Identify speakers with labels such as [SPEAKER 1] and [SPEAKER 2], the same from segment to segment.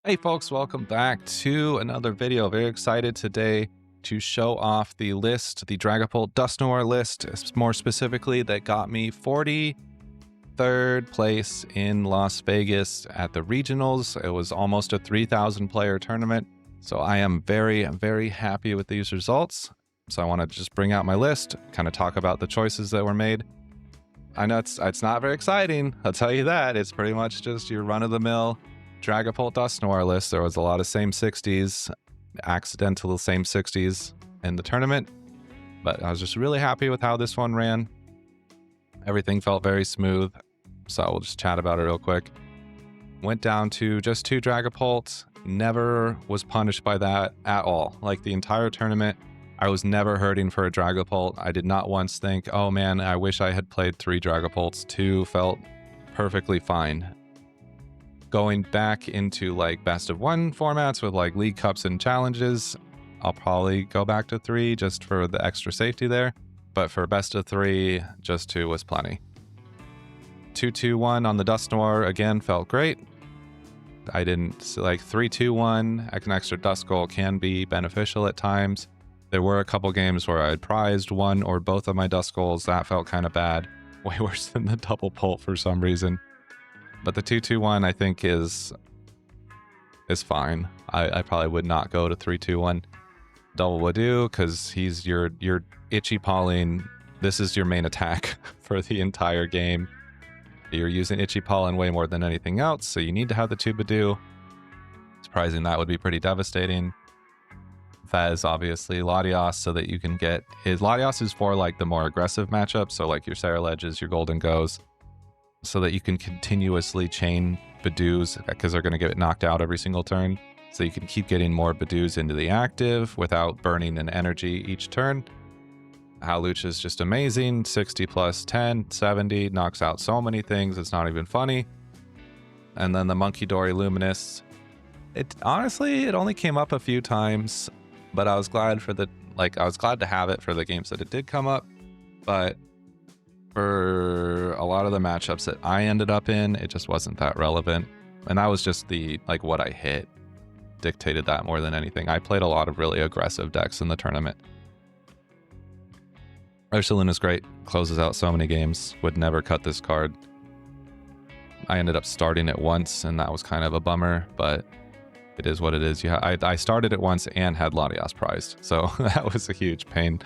[SPEAKER 1] Hey folks, welcome back to another video. Very excited today to show off the list, the Dragapult Dusknoir list, more specifically that got me 43rd place in Las Vegas at the regionals. It was almost a 3,000 player tournament. So I am very happy with these results. So I want to just bring out my list, kind of talk about the choices that were made. I know it's not very exciting, I'll tell you that. It's pretty much just your run-of-the-mill Dragapult Dusknoir list. There was a lot of same 60s, accidental same 60s in the tournament, but I was just really happy with how this one ran. Everything felt very smooth, so we'll just chat about it real quick. Went down to just 2 Dragapults, never was punished by that at all. Like the entire tournament, I was never hurting for a Dragapult. I did not once think, oh man, I wish I had played 3 Dragapults. 2 felt perfectly fine. Going back into like best of 1 formats with like league cups and challenges, I'll probably go back to 3 just for the extra safety there. But for best of 3, just 2 was plenty. 2-2-1 on the Dusknoir again felt great. I didn't like 3-2-1. An extra Dusk Goal can be beneficial at times. There were a couple games where I had prized 1 or both of my Dusk Goals. That felt kind of bad. Way worse than the double pult for some reason. But the 2-2-1 I think is fine. I probably would not go to 3-2-1. Double would do because he's your itchy Pauline. This is your main attack for the entire game. You're using itchy Pauline way more than anything else, so you need to have the 2 Badoo. Surprising that would be pretty devastating. Fez, obviously, Latios, so that you can get his Latios is for like the more aggressive matchup, so like your Sarah Ledges, your Golden Goes, so that you can continuously chain Badoos because they're going to get knocked out every single turn. So you can keep getting more Badoos into the active without burning an energy each turn. Hawlucha is just amazing. 60 plus 10, 70, knocks out so many things, it's not even funny. And then the Monkey Dory Luminous. Honestly, it only came up a few times, but I was glad to have it for the games that it did come up. But for a lot of the matchups that I ended up in, it just wasn't that relevant. And that was just what I hit dictated that more than anything. I played a lot of really aggressive decks in the tournament. Ursaluna's great, closes out so many games, would never cut this card. I ended up starting it once, and that was kind of a bummer, but it is what it is. I started it once and had Latios prized, so that was a huge pain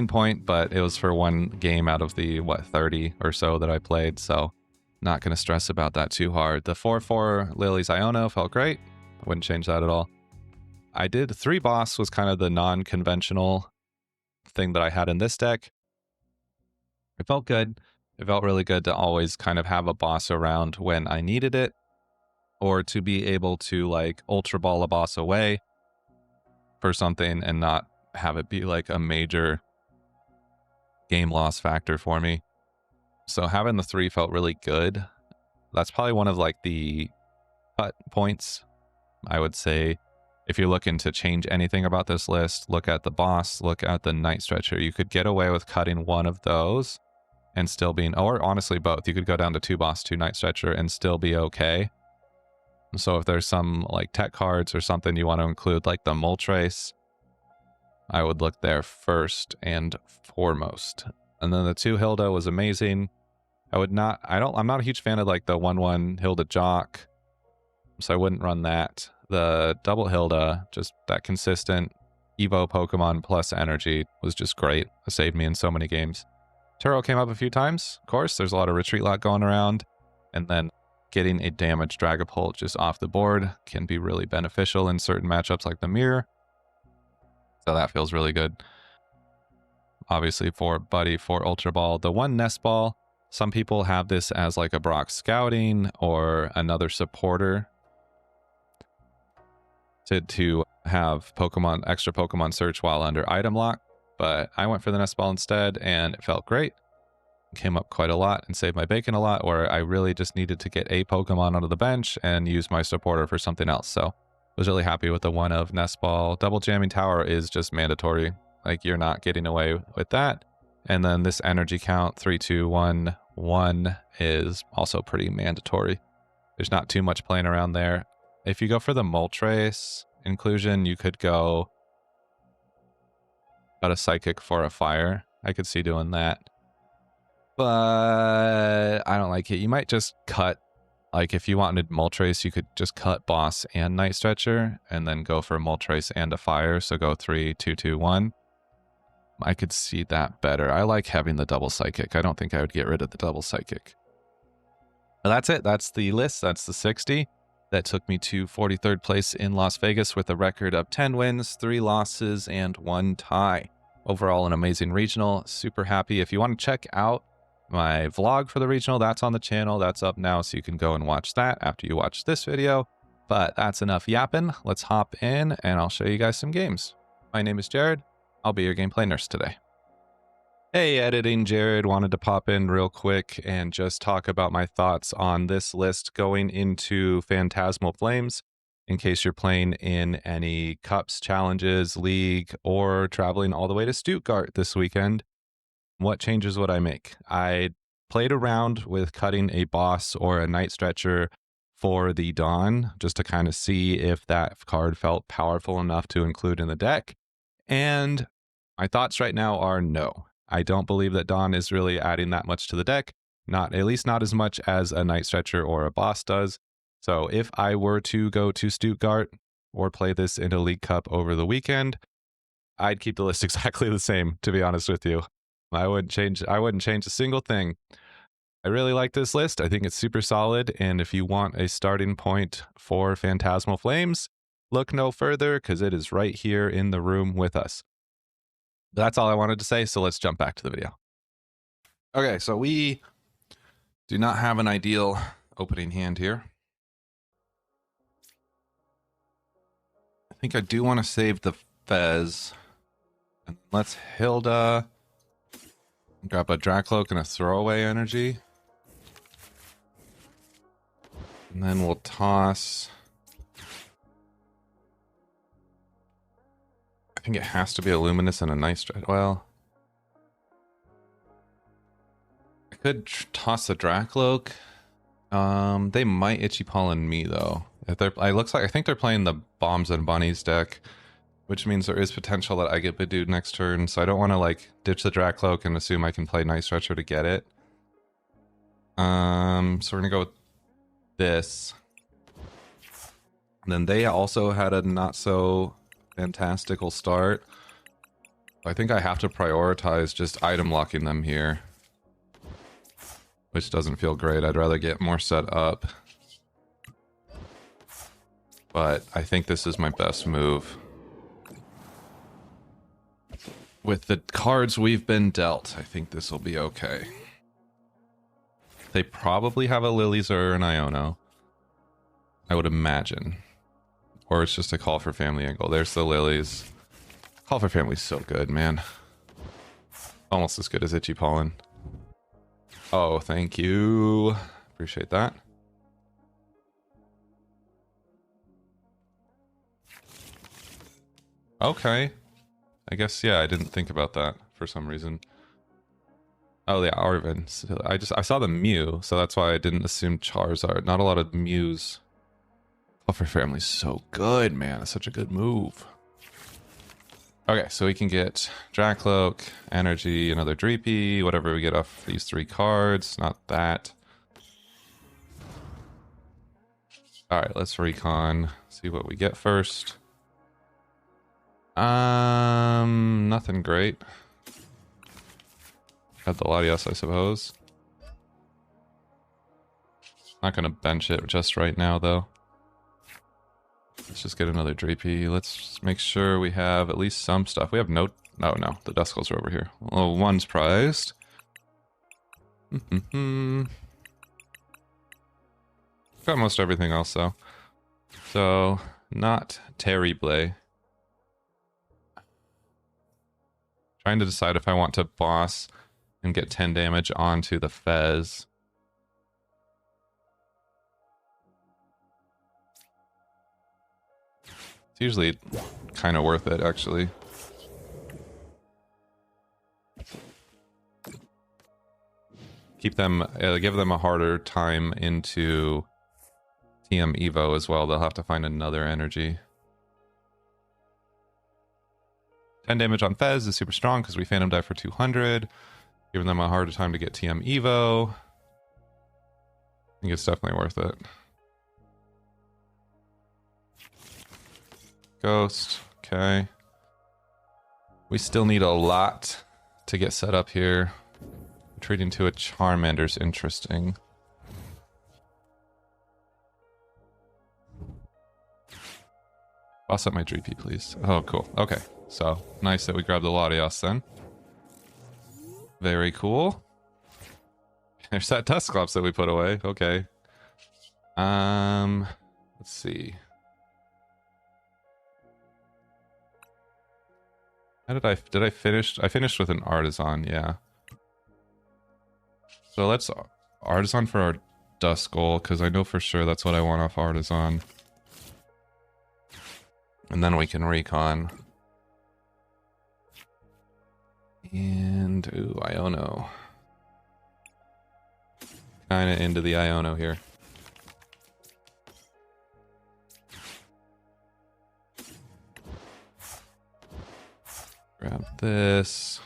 [SPEAKER 1] point, but it was for 1 game out of the 30 or so that I played, so not going to stress about that too hard. The 4/4 Lily's Iono felt great. I wouldn't change that at all. I did 3 boss was kind of the non-conventional thing that I had in this deck. It felt good. It felt really good to always kind of have a boss around when I needed it, or to be able to like Ultra Ball a boss away for something and not have it be like a major game loss factor for me. So having the 3 felt really good. That's probably one of like the cut points. I would say if you're looking to change anything about this list, look at the boss, look at the Night Stretcher. You could get away with cutting one of those and still being, or honestly both. You could go down to 2 boss, 2 Night Stretcher and still be okay. So if there's some like tech cards or something you want to include, like the Moltres, I would look there first and foremost. And then the 2 Hilda was amazing. I'm not a huge fan of like the 1/1 Hilda Jock, so I wouldn't run that. The double Hilda, just that consistent Evo Pokemon plus energy was just great. It saved me in so many games. Turo came up a few times, of course. There's a lot of retreat lock going around, and then getting a damaged Dragapult just off the board can be really beneficial in certain matchups like the Mirror. So that feels really good. Obviously for Buddy, for Ultra Ball. The 1 Nest Ball, some people have this as like a Brock Scouting or another supporter to have extra Pokemon search while under item lock. But I went for the Nest Ball instead, and it felt great. Came up quite a lot and saved my bacon a lot, where I really just needed to get a Pokemon onto the bench and use my supporter for something else. So was really happy with the 1 of Nest Ball. Double Jamming Tower is just mandatory. Like, you're not getting away with that. And then this energy count, 3, 2, 1, 1 is also pretty mandatory. There's not too much playing around there. If you go for the Moltres inclusion, you could go cut a Psychic for a Fire. I could see doing that. But I don't like it. You might just cut, like if you wanted Moltres, you could just cut Boss and Night Stretcher and then go for Moltres and a Fire. So go 3, 2, 2, 1. I could see that better. I like having the double Psychic. I don't think I would get rid of the double Psychic. But that's it. That's the list. That's the 60. That took me to 43rd place in Las Vegas with a record of 10 wins, 3 losses, and 1 tie. Overall, an amazing regional. Super happy. If you want to check out my vlog for the regional, that's on the channel. That's up now, so you can go and watch that after you watch this video. But that's enough yapping. Let's hop in, and I'll show you guys some games. My name is Jared. I'll be your gameplay nurse today. Hey, editing Jared, wanted to pop in real quick and just talk about my thoughts on this list going into Phantasmal Flames, in case you're playing in any Cups, Challenges, League, or traveling all the way to Stuttgart this weekend. What changes would I make? I played around with cutting a Boss or a Night Stretcher for the Dawn, just to kind of see if that card felt powerful enough to include in the deck. And my thoughts right now are no. I don't believe that Dawn is really adding that much to the deck, at least not as much as a Night Stretcher or a Boss does. So if I were to go to Stuttgart or play this in a League Cup over the weekend, I'd keep the list exactly the same, to be honest with you. I wouldn't change a single thing. I really like this list. I think it's super solid, and if you want a starting point for Phantasmal Flames, look no further, because it is right here in the room with us. That's all I wanted to say, so let's jump back to the video. Okay, so we do not have an ideal opening hand here. I think I do want to save the Fez. And let's Hilda grab a Dracloak and a throwaway energy. And then we'll toss... I think it has to be a Luminous and a Night Stretch. Well, I could toss the Dracloak. They might Itchy Pollen me though. If they're, I think they're playing the Bombs and Bunnies deck, which means there is potential that I get Bidooed next turn. So I don't want to like ditch the Dracloak and assume I can play Night Stretcher to get it. So we're gonna go with this. And then they also had a not so fantastical start. I think I have to prioritize just item locking them here, which doesn't feel great. I'd rather get more set up, but I think this is my best move. With the cards we've been dealt, I think this will be okay. They probably have a Lilies or an Iono, I would imagine. Or it's just a Call for Family angle. There's the Lilies. Call for Family's so good, man. Almost as good as Itchy Pollen. Oh, thank you. Appreciate that. Okay. I guess, yeah, I didn't think about that for some reason. Oh, yeah, Arven. I saw the Mew, so that's why I didn't assume Charizard. Not a lot of Mews. Call for Family's so good, man. It's such a good move. Okay, so we can get Dracloak, Energy, another Dreepy, whatever we get off these 3 cards. Not that. Alright, let's recon. See what we get first. Nothing great. Had the Latias, I suppose. Not gonna bench it just right now, though. Let's just get another Dreepy. Let's just make sure we have at least some stuff. We have no... Oh, no. The Duskulls are over here. Oh, one's prized. Got most everything else, though. So, not terrible. Trying to decide if I want to boss and get 10 damage onto the Fez. It's usually kind of worth it, actually. Keep them, give them a harder time into TM Evo as well. They'll have to find another energy. 10 damage on Fez is super strong because we Phantom Dive for 200. Giving them a harder time to get TM Evo. I think it's definitely worth it. Ghost. Okay. We still need a lot to get set up here. Retreating to a Charmander's interesting. Boss up my Dreepy, please. Oh, cool. Okay. So, nice that we grabbed the Latios then. Very cool. There's that Dusclops that we put away. Okay. Let's see. How did I finish? I finished with an Artisan, yeah. So let's Artisan for our Duskull, because I know for sure that's what I want off Artisan. And then we can recon. And, ooh, Iono. Kinda into the Iono here. Grab this.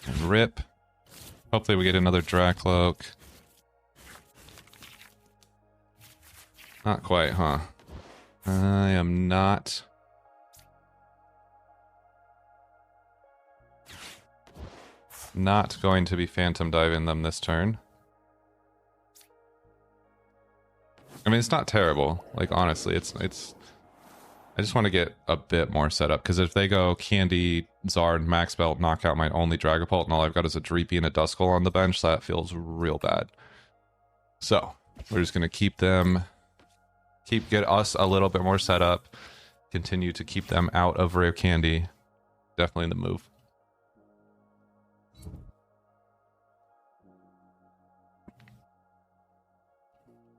[SPEAKER 1] And rip. Hopefully we get another Dracloak. Not quite, huh? I am not... not going to be Phantom Diving them this turn. I mean, it's not terrible. Like, honestly, it's... I just want to get a bit more set up, because if they go Candy, Zard, Max Belt, knock out my only Dragapult, and all I've got is a Dreepy and a Duskull on the bench, that feels real bad. So, we're just going to keep them... get us a little bit more set up. Continue to keep them out of Rare Candy. Definitely the move.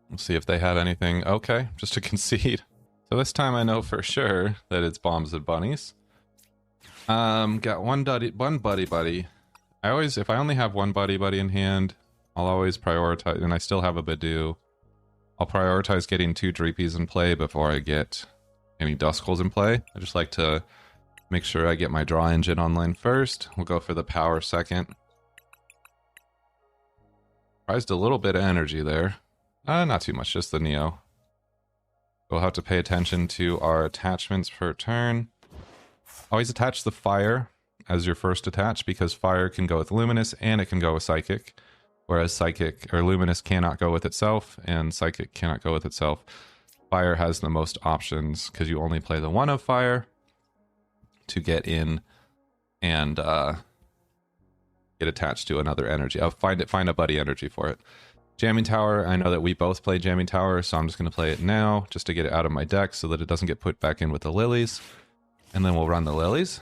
[SPEAKER 1] Let's see if they have anything. Okay, just to concede. So this time I know for sure that it's Bombs and Bunnies. Got one buddy. I always, if I only have one buddy in hand, I'll always prioritize, and I still have a Badoo. I'll prioritize getting 2 Dreepies in play before I get any Duskulls in play. I just like to make sure I get my draw engine online first. We'll go for the power second. Prized a little bit of energy there. Not too much, just the Neo. We'll have to pay attention to our attachments per turn. Always attach the Fire as your first attach, because Fire can go with Luminous and it can go with Psychic. Whereas Psychic or Luminous cannot go with itself, and Psychic cannot go with itself. Fire has the most options, because you only play the one of Fire to get in and get attached to another energy. I'll find a buddy energy for it. Jamming Tower, I know that we both play Jamming Tower, so I'm just going to play it now, just to get it out of my deck so that it doesn't get put back in with the Lilies. And then we'll run the Lilies.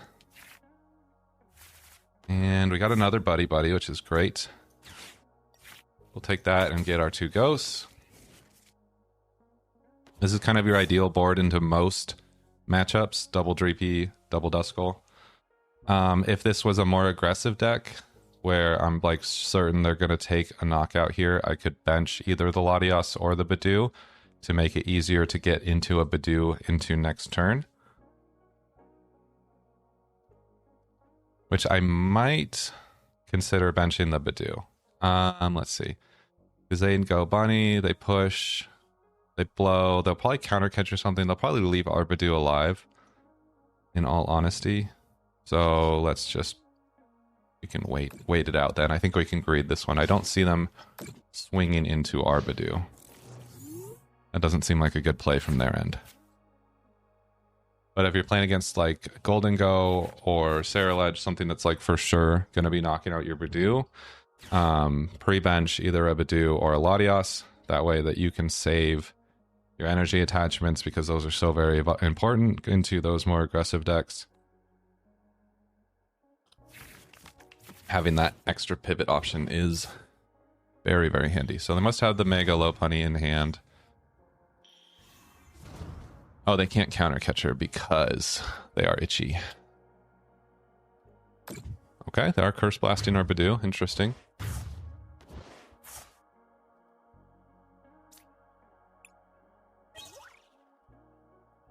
[SPEAKER 1] And we got another buddy, which is great. We'll take that and get our 2 ghosts. This is kind of your ideal board into most matchups. Double Dreepy, double Duskull. If this was a more aggressive deck, where I'm like certain they're going to take a knockout here, I could bench either the Latios or the Badoo to make it easier to get into a Badoo into next turn. Which I might consider benching the Badoo. Let's see. Because they go Bunny, they push, they blow, they'll probably counter catch or something. They'll probably leave our Badoo alive, in all honesty. So let's just, we can wait it out then. I think we can greed this one. I don't see them swinging into our Badoo. That doesn't seem like a good play from their end. But if you're playing against like Golden Go or Saraledge, something that's like for sure going to be knocking out your Badoo, pre-bench either a Badoo or a Latios. That way that you can save your energy attachments, because those are so very important into those more aggressive decks. Having that extra pivot option is very, very handy. So they must have the Mega Lopunny in hand. Oh, they can't counter catcher because they are itchy. Okay, they are curse blasting our Badoo. Interesting.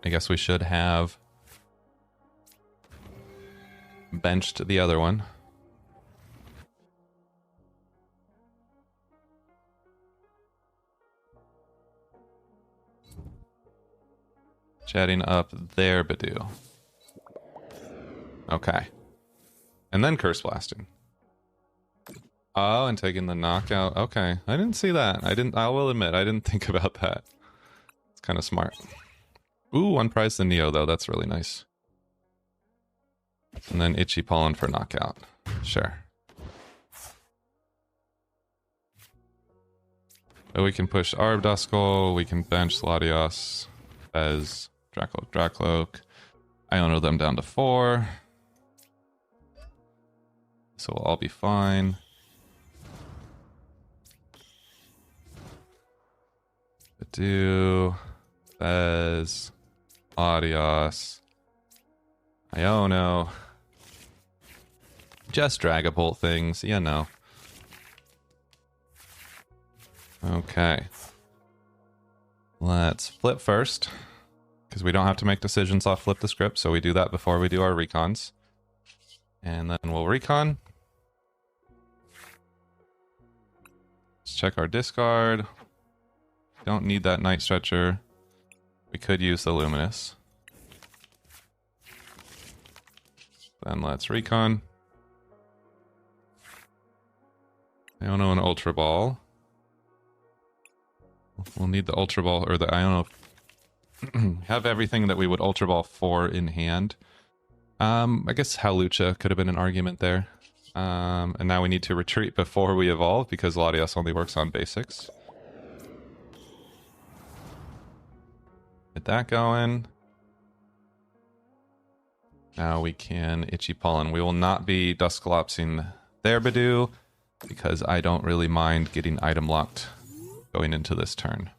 [SPEAKER 1] I guess we should have benched the other one. Chatting up there, Badoo. Okay. And then Curse Blasting. Oh, and taking the knockout. Okay. I didn't see that. I will admit, I didn't think about that. It's kind of smart. Ooh, unprized the Neo, though. That's really nice. And then Itchy Pollen for knockout. Sure. But we can push Arb Duskull. We can bench Latios as Dracloak. Iono them down to 4. So we'll all be fine. Badoo, Fez, Latios, Iono. Just Dragapult things, you know. Okay. Let's flip first, because we don't have to make decisions off flip the script, so we do that before we do our recons. And then we'll recon. Let's check our discard. Don't need that Night Stretcher. We could use the Luminous. Then let's recon. Iono and Ultra Ball. We'll need the Ultra Ball, or the Iono. Have everything that we would Ultra Ball for in hand. I guess Hawlucha could have been an argument there. And now we need to retreat before we evolve, because Latios only works on basics. Get that going. Now we can Itchy Pollen. We will not be Duscalopsing there, Badoo, because I don't really mind getting item locked going into this turn.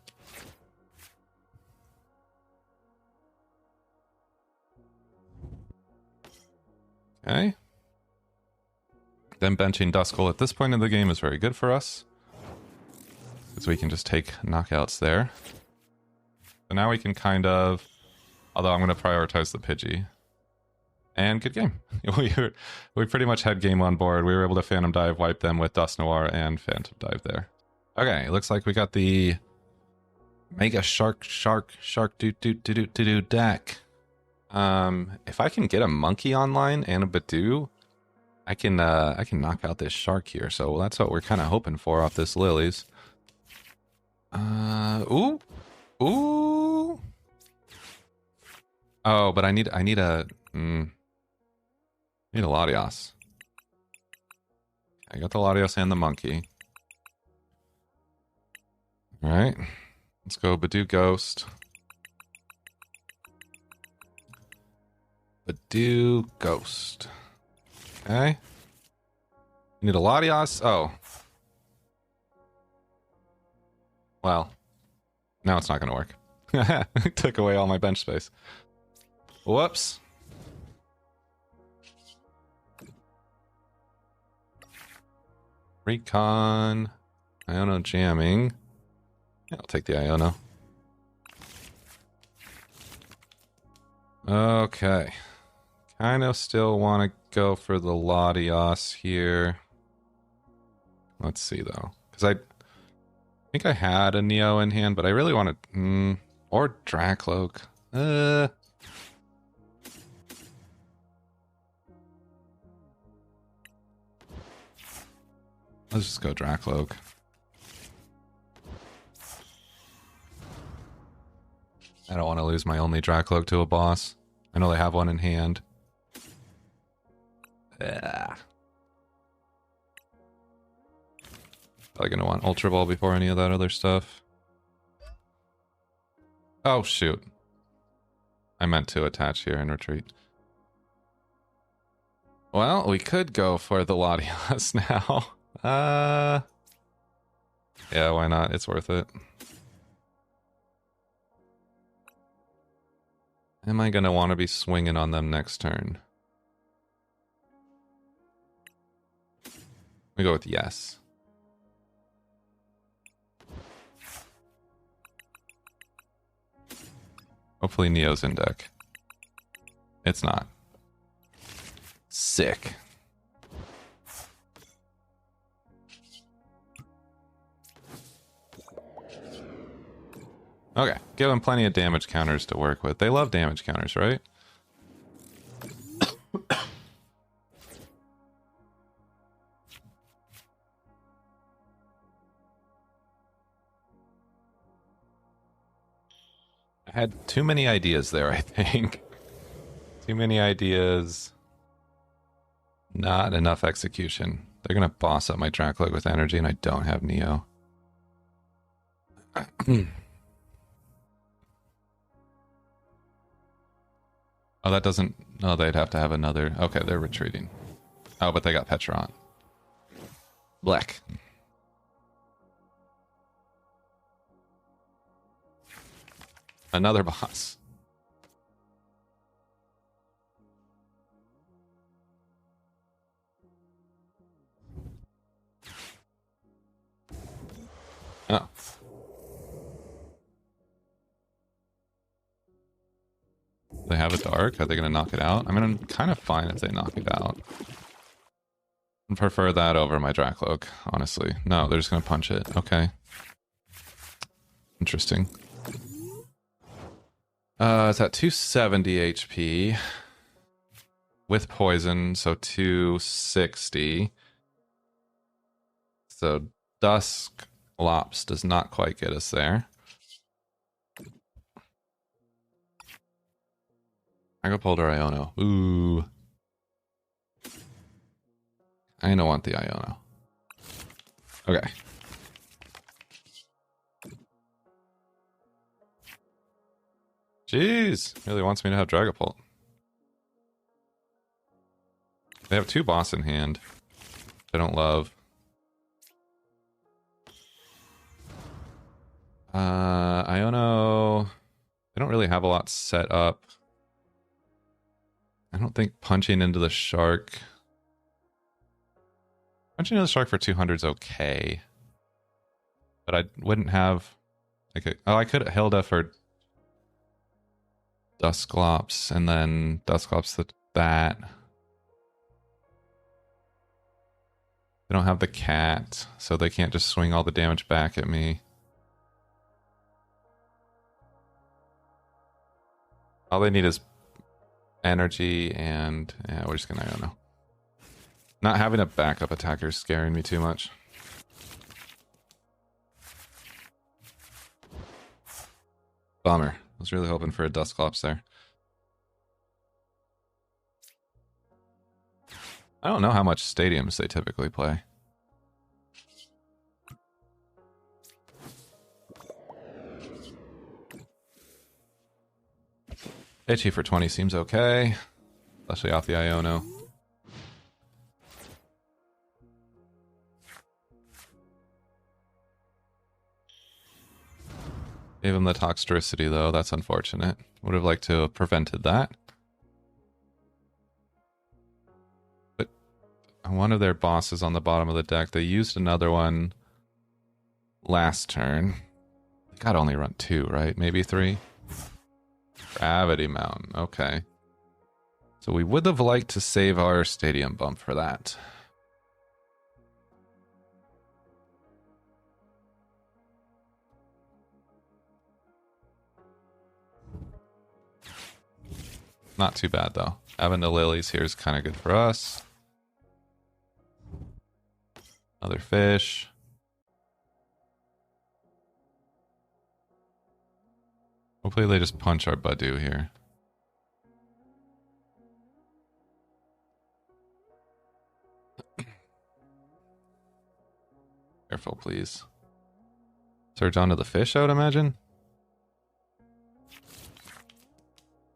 [SPEAKER 1] Okay. Then benching Duskull at this point in the game is very good for us, because we can just take knockouts there. So now we can kind of, although I'm going to prioritize the Pidgey. And good game. We pretty much had game on board. We were able to Phantom Dive, wipe them with Dusknoir and Phantom Dive there. Okay, looks like we got the Mega Shark deck. If I can get a Monkey online and a Badoo, I can knock out this Shark here. So that's what we're kind of hoping for off this Lilies. Ooh. Ooh. Oh, but I need a need a Latios. I got the Latios and the Monkey. All right, let's go Badoo Ghost. Badoo Ghost. Okay. Need a Latios. Oh. Well, now it's not going to work. Took away all my bench space. Whoops. Recon. Iono jamming. Yeah, I'll take the Iono. Okay. Kind of still want to go for the Latios here. Let's see, though. Because I think I had a Neo in hand, but I really want to... or Dracloak. Let's just go Dracloak. I don't want to lose my only Dracloak to a boss. I know they have one in hand. Probably gonna want Ultra Ball before any of that other stuff. Oh shoot. I meant to attach here and retreat. Well, we could go for the Latios now. Yeah, why not? It's worth it. Am I gonna want to be swinging on them next turn? We go with yes. Hopefully Neo's in deck. It's not. Sick. Okay, give them plenty of damage counters to work with. They love damage counters, right? I had too many ideas there, I think. Too many ideas. Not enough execution. They're going to boss up my Dracloak with energy, and I don't have Neo. Oh, that doesn't... No, they'd have to have another... Okay, they're retreating. Oh, but they got Petron. Black. Another boss. Oh. They have a dark? Are they going to knock it out? I mean, I'm kind of fine if they knock it out. I prefer that over my Dracloak, honestly. No, they're just going to punch it. Okay. Interesting. It's at 270 HP. With poison, so 260. So Dusknoir does not quite get us there. Dragapult or Iono? Ooh. I don't want the Iono. Okay. Jeez. Really wants me to have Dragapult. They have two boss in hand. I don't love. Iono. They don't really have a lot set up. I don't think punching into the shark. Punching into the shark for 200 is okay. But I wouldn't have. I could Hilda for Dusknoir and then Dusknoir that. They don't have the cat, so they can't just swing all the damage back at me. All they need is energy and... Yeah, we're just gonna... I don't know. Not having a backup attacker is scaring me too much. Bummer. I was really hoping for a Dusknoir there. I don't know how much stadiums they typically play. Itchy for 20 seems okay. Especially off the Iono. Gave him the Toxtricity though, that's unfortunate. Would have liked to have prevented that. But one of their bosses on the bottom of the deck, they used another one last turn. They gotta only run 2, right? Maybe 3? Gravity Mountain, okay. So we would have liked to save our stadium bump for that. Not too bad though. Having the lilies here is kind of good for us. Another fish. Hopefully they just punch our Badu here. Careful, please. Surge onto the fish, I would imagine.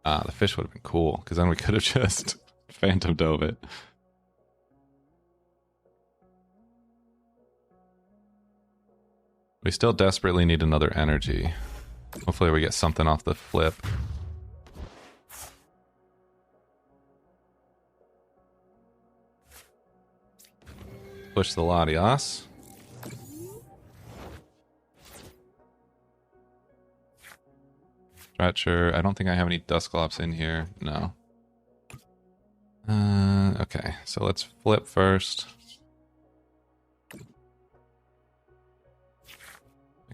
[SPEAKER 1] Ah, the fish would have been cool, because then we could have just Phantom Dove it. We still desperately need another energy. Hopefully we get something off the flip. Push the Latias. Stretcher. I don't think I have any Dusclops in here. No. Okay, so let's flip first. I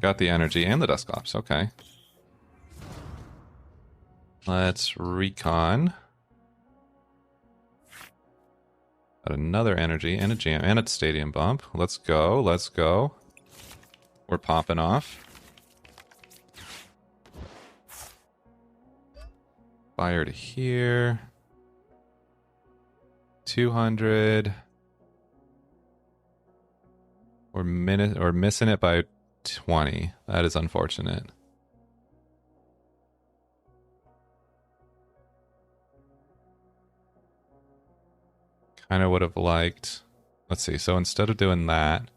[SPEAKER 1] got the energy and the Dusclops. Okay. Let's recon. Got another energy and a jam and a stadium bump. Let's go. Let's go. We're popping off. Fire to here. 200. We're missing it by 20. That is unfortunate. Kind of would have liked. Let's see. So instead of doing that,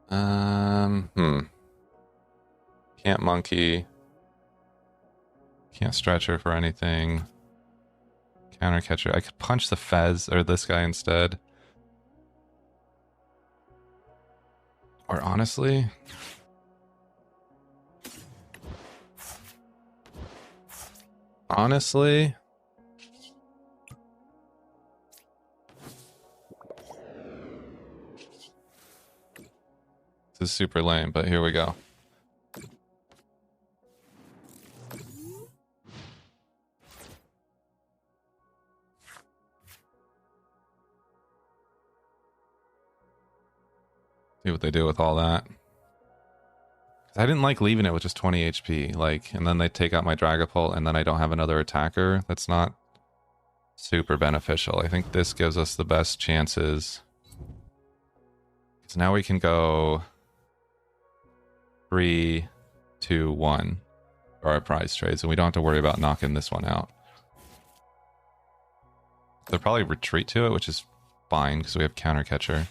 [SPEAKER 1] can't monkey. Can't stretch her for anything. Counter catcher. I could punch the Fez or this guy instead. Or honestly, this is super lame, but here we go. See what they do with all that. I didn't like leaving it with just 20 HP, like, and then they take out my Dragapult and then I don't have another attacker. That's not super beneficial. I think this gives us the best chances. So now we can go 3, 2, 1 for our prize trades, and we don't have to worry about knocking this one out. They'll probably retreat to it, which is fine because we have counter catcher.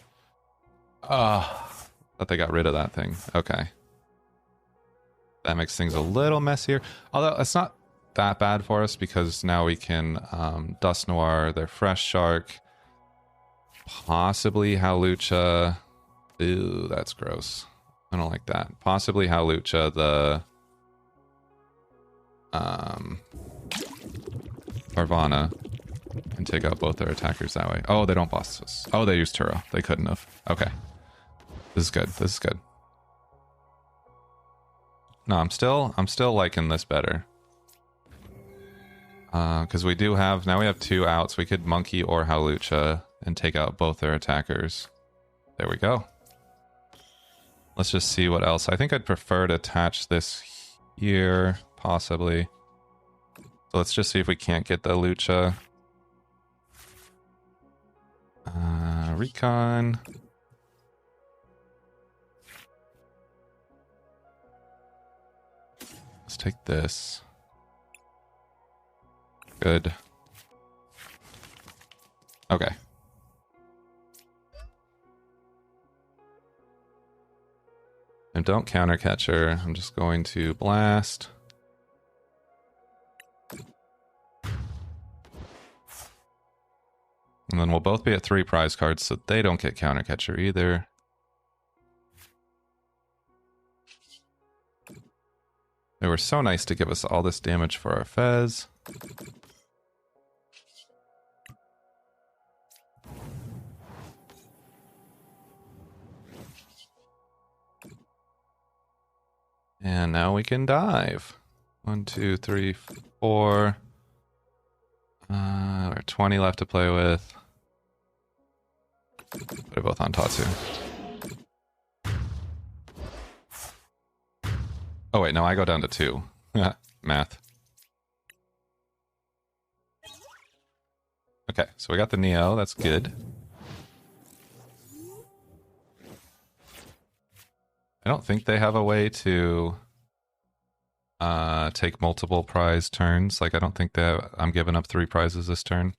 [SPEAKER 1] Thought they got rid of that thing. Okay. That makes things a little messier. Although it's not that bad for us because now we can Dusknoir, their Fresh Shark, possibly Hawlucha. Ew, that's gross. I don't like that. Possibly Hawlucha, the Carvana, and take out both their attackers that way. Oh, they don't boss us. Oh, they used Turo. They couldn't have. Okay. This is good. This is good. No, I'm still liking this better. Because we do have, now we have 2 outs. We could Monkey or Hawlucha and take out both their attackers. There we go. Let's just see what else. I think I'd prefer to attach this here, possibly. So let's just see if we can't get the Lucha. Recon. Let's take this. Good. Okay. And don't counter catcher. I'm just going to blast. And then we'll both be at 3 prize cards, so they don't get counter catcher either. They were so nice to give us all this damage for our Fez. And now we can dive. 1, 2, 3, 4. We're 20 left to play with. Put it both on Tatsu. Oh wait, no, I go down to 2. Math. Okay, so we got the Neo, that's good. I don't think they have a way to take multiple prize turns. Like, I don't think that I'm giving up 3 prizes this turn.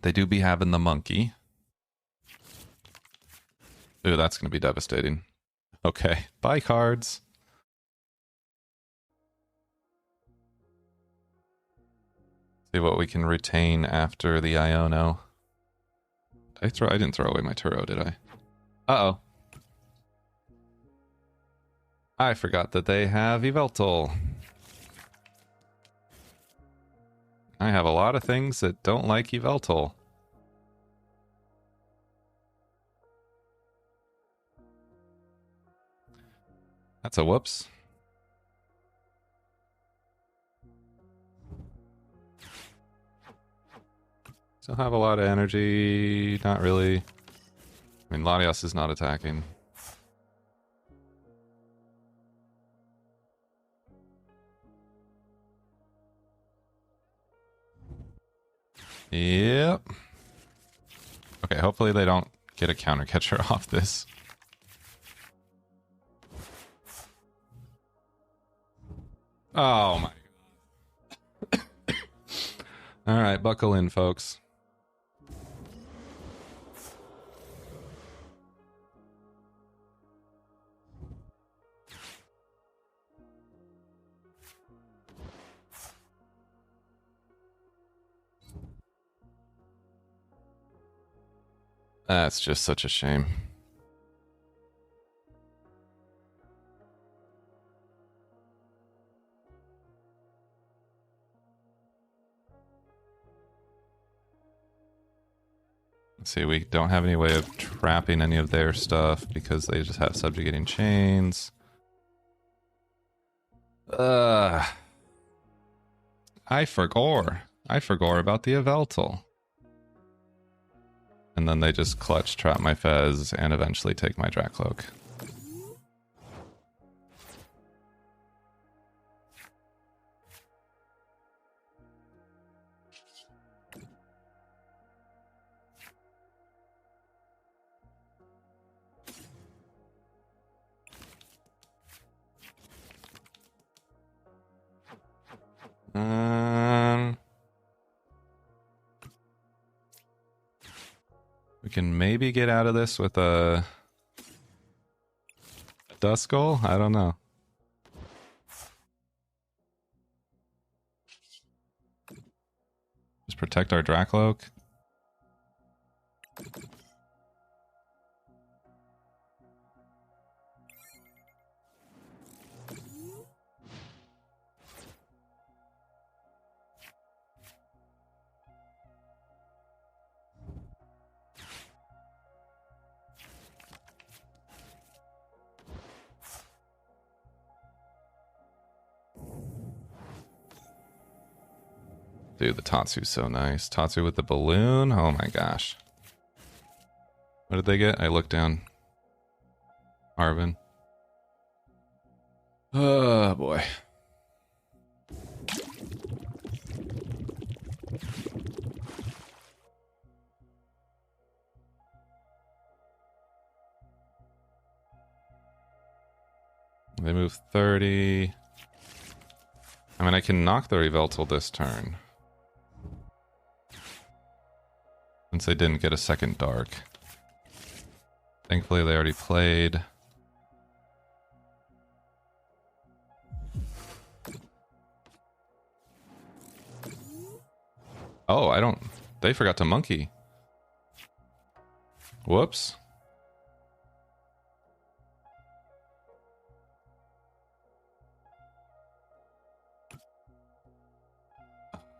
[SPEAKER 1] They do be having the monkey. Ooh, that's going to be devastating. Okay, bye cards. See what we can retain after the Iono. I didn't throw away my Turo, did I? Uh-oh. I forgot that they have Yveltal. I have a lot of things that don't like Yveltal. That's a whoops. Still have a lot of energy. Not really. I mean, Latios is not attacking. Yep. Okay, hopefully they don't get a counter catcher off this. Oh my god. Alright, buckle in, folks. That's just such a shame. Let's see, we don't have any way of trapping any of their stuff because they just have subjugating chains. I forgot about the Yveltal. And then they just clutch, trap my Fez, and eventually take my Dracloak. We can maybe get out of this with a Dusknoir? I don't know. Just protect our Dracloak. Dude, the Tatsu's so nice. Tatsu with the balloon. Oh my gosh. What did they get? I looked down. Arvin. Oh boy. They move 30. I mean, I can knock the Yveltal this turn. Since they didn't get a second dark. Thankfully, they already played. Oh, I don't... They forgot to monkey. Whoops.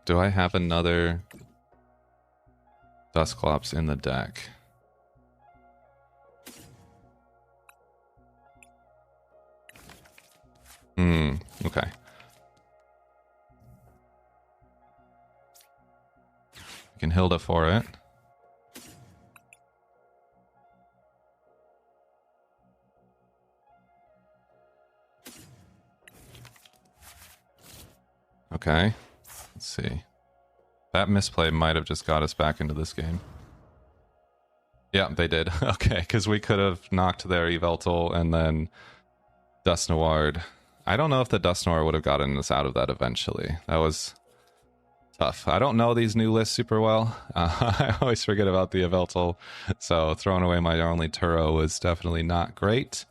[SPEAKER 1] Do I have another Dusclops in the deck? Okay. We can Hilda for it. Okay. Let's see. That misplay might have just got us back into this game. Yeah, they did. Okay, because we could have knocked their Yveltal and then Dusknoir. I don't know if the Dusknoir would have gotten us out of that eventually. That was tough. I don't know these new lists super well. I always forget about the Yveltal, so throwing away my only Turo was definitely not great.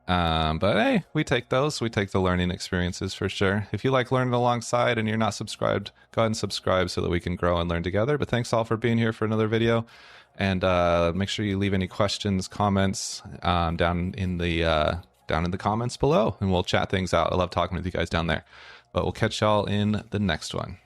[SPEAKER 1] But hey, we take those. We take the learning experiences for sure. If you like learning alongside and you're not subscribed, go ahead and subscribe so that we can grow and learn together. But thanks all for being here for another video. And make sure you leave any questions, comments down down in the comments below and we'll chat things out. I love talking with you guys down there. But we'll catch y'all in the next one.